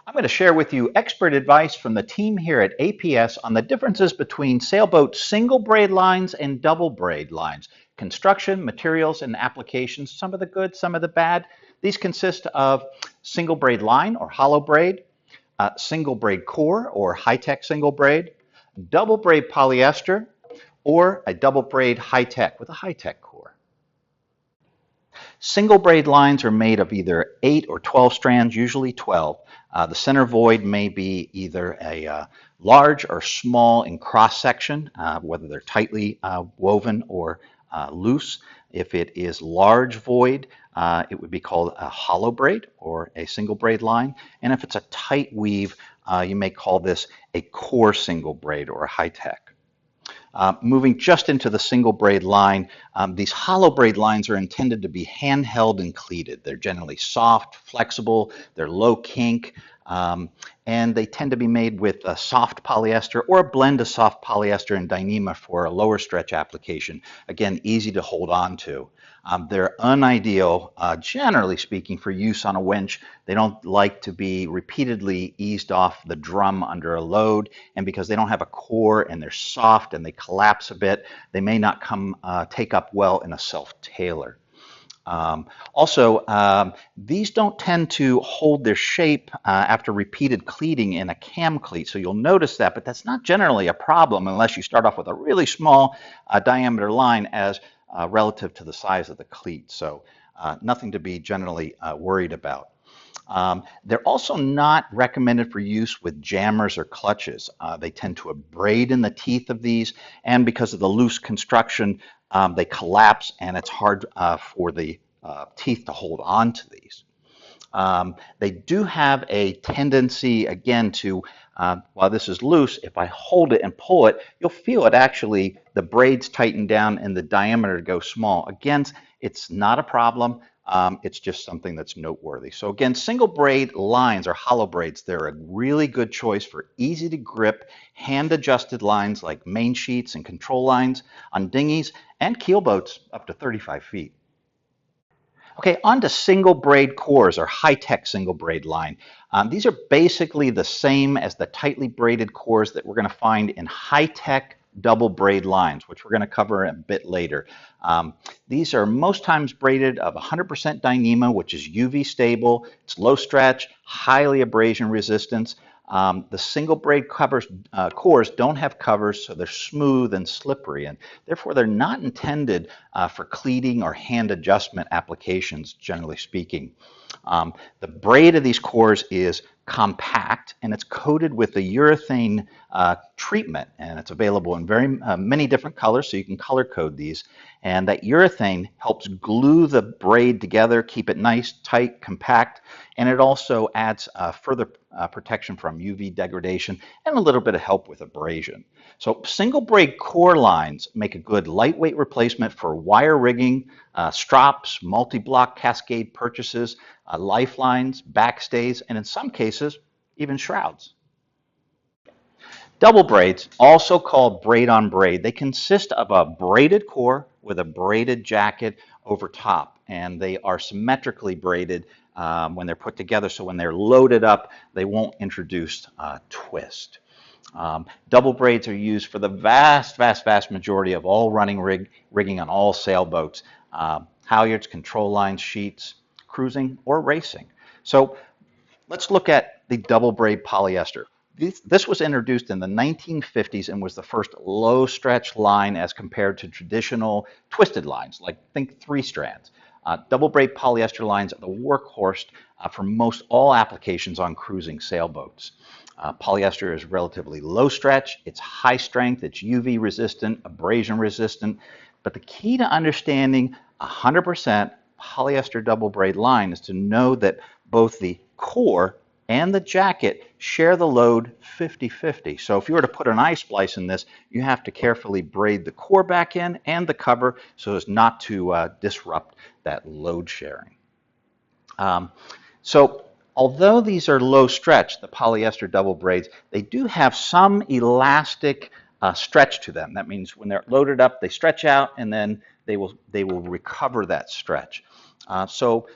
I'm going to share with you expert advice from the team here at APS on the differences between Sailboat single braid lines and double braid lines. Construction, materials, and applications, some of the good, some of the bad. These consist of single braid line or hollow braid, single braid core or high-tech single braid, double braid polyester, or a double braid high-tech with a high-tech core. Single braid lines are made of either 8 or 12 strands, usually 12. The center void may be either a large or small in cross section, whether they're tightly woven or loose. If it is large void, it would be called a hollow braid or a single braid line. And if it's a tight weave, you may call this a core single braid or a high tech. Moving just into the single braid line, these hollow braid lines are intended to be handheld and cleated. They're generally soft, flexible, they're low kink, and they tend to be made with a soft polyester or a blend of soft polyester and Dyneema for a lower stretch application. Again, easy to hold on to. They're unideal, generally speaking, for use on a winch. They don't like to be repeatedly eased off the drum under a load, and because they don't have a core and they're soft and they collapse a bit, they may not take up well in a self-tailer. These don't tend to hold their shape after repeated cleating in a cam cleat, so you'll notice that, but that's not generally a problem unless you start off with a really small diameter line as relative to the size of the cleat, so nothing to be generally worried about. They're also not recommended for use with jammers or clutches. They tend to abrade in the teeth of these, and because of the loose construction, they collapse and it's hard for the teeth to hold on to these. They do have a tendency, again, to, while this is loose, if I hold it and pull it, you'll feel it actually, the braids tighten down and the diameter go small. Again, it's not a problem. It's just something that's noteworthy. So again, single braid lines or hollow braids, they're a really good choice for easy to grip, hand adjusted lines like main sheets and control lines on dinghies and keelboats up to 35 feet. Okay, on to single braid cores or high-tech single braid line. These are basically the same as the tightly braided cores that we're going to find in high-tech double braid lines, which we're going to cover a bit later. These are most times braided of 100% Dyneema, which is UV stable, it's low stretch, highly abrasion resistance. The single braid cores don't have covers, so they're smooth and slippery, and therefore they're not intended for cleating or hand adjustment applications, generally speaking. The braid of these cores is compact and it's coated with a urethane treatment, and it's available in very many different colors, so you can color code these. And that urethane helps glue the braid together, keep it nice, tight, compact, and it also adds further protection from UV degradation and a little bit of help with abrasion. So single braid core lines make a good lightweight replacement for wire rigging, strops, multi-block cascade purchases, lifelines, backstays, and in some cases, even shrouds. Double braids, also called braid on braid, they consist of a braided core with a braided jacket over top, and they are symmetrically braided when they're put together, so when they're loaded up, they won't introduce twist. Double braids are used for the vast majority of all running rigging on all sailboats, halyards, control lines, sheets, cruising, or racing. So let's look at the double braid polyester. This was introduced in the 1950s and was the first low stretch line as compared to traditional twisted lines, like think 3 strands. Double braid polyester lines are the workhorse for most all applications on cruising sailboats. Polyester is relatively low stretch, it's high strength, it's UV resistant, abrasion resistant, but the key to understanding 100% polyester double braid line is to know that both the core and the jacket share the load 50-50. So if you were to put an eye splice in this, you have to carefully braid the core back in and the cover so as not to disrupt that load sharing. So although these are low stretch, the polyester double braids, they do have some elastic stretch to them. That means when they're loaded up, they stretch out and then they will recover that stretch. So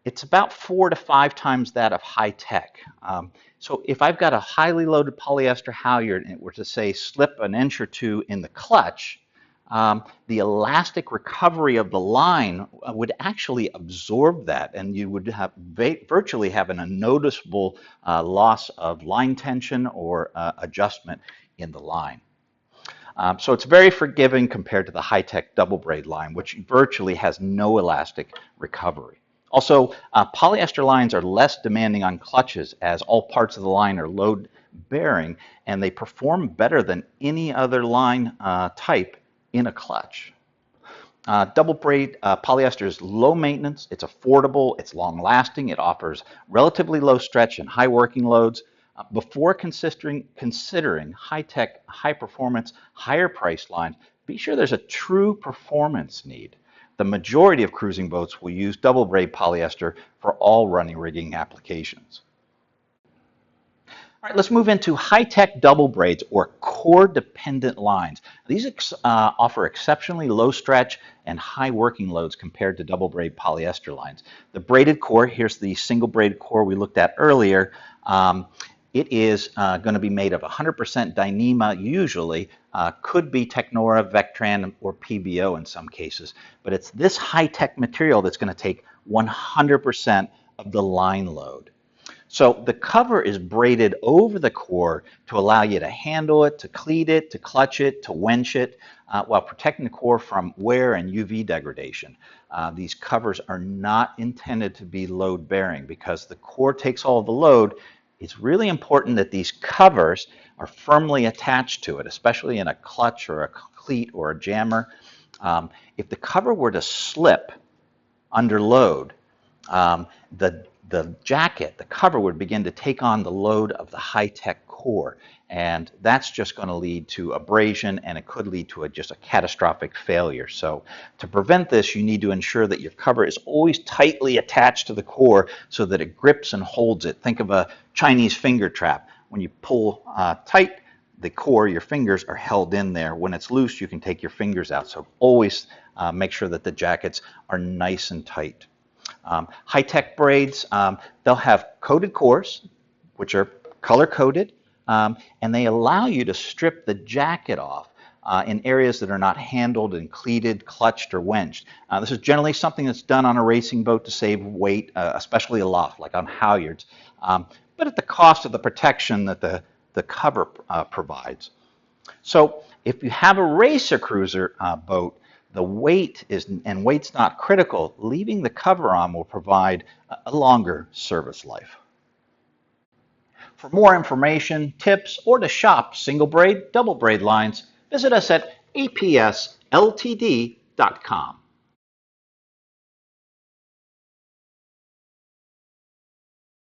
It's about 4 to 5 times that of high tech. So if I've got a highly loaded polyester halyard and it were to say slip an inch or two in the clutch, the elastic recovery of the line would actually absorb that, and you would have virtually have a noticeable loss of line tension or adjustment in the line. So it's very forgiving compared to the high-tech double braid line, which virtually has no elastic recovery. Also, polyester lines are less demanding on clutches as all parts of the line are load bearing, and they perform better than any other line type in a clutch. Double braid polyester is low maintenance, it's affordable, it's long lasting, it offers relatively low stretch and high working loads. Before considering high tech, high performance, higher price lines, be sure there's a true performance need. The majority of cruising boats will use double braid polyester for all running rigging applications. All right, let's move into high-tech double braids or core-dependent lines. These offer exceptionally low stretch and high working loads compared to double braid polyester lines. The braided core, here's the single braided core we looked at earlier. It is going to be made of 100% Dyneema usually, could be Technora, Vectran, or PBO in some cases. But it's this high-tech material that's going to take 100% of the line load. So the cover is braided over the core to allow you to handle it, to cleat it, to clutch it, to wench it, while protecting the core from wear and UV degradation. These covers are not intended to be load bearing because the core takes all of the load. It's really important that these covers are firmly attached to it, especially in a clutch or a cleat or a jammer. If the cover were to slip under load, the jacket, the cover would begin to take on the load of the high-tech core, and that's just going to lead to abrasion, and it could lead to just a catastrophic failure. So to prevent this, you need to ensure that your cover is always tightly attached to the core so that it grips and holds it. Think of a Chinese finger trap. When you pull tight, the core, your fingers are held in there. When it's loose, you can take your fingers out. So always make sure that the jackets are nice and tight. High-tech braids, they'll have coated cores, which are color-coded, and they allow you to strip the jacket off in areas that are not handled and cleated, clutched, or wenched. This is generally something that's done on a racing boat to save weight, especially aloft, like on halyards, but at the cost of the protection that the cover provides. So if you have a racer cruiser boat, the weight's not critical. Leaving the cover on will provide a longer service life. For more information, tips, or to shop single braid, double braid lines, visit us at apsltd.com.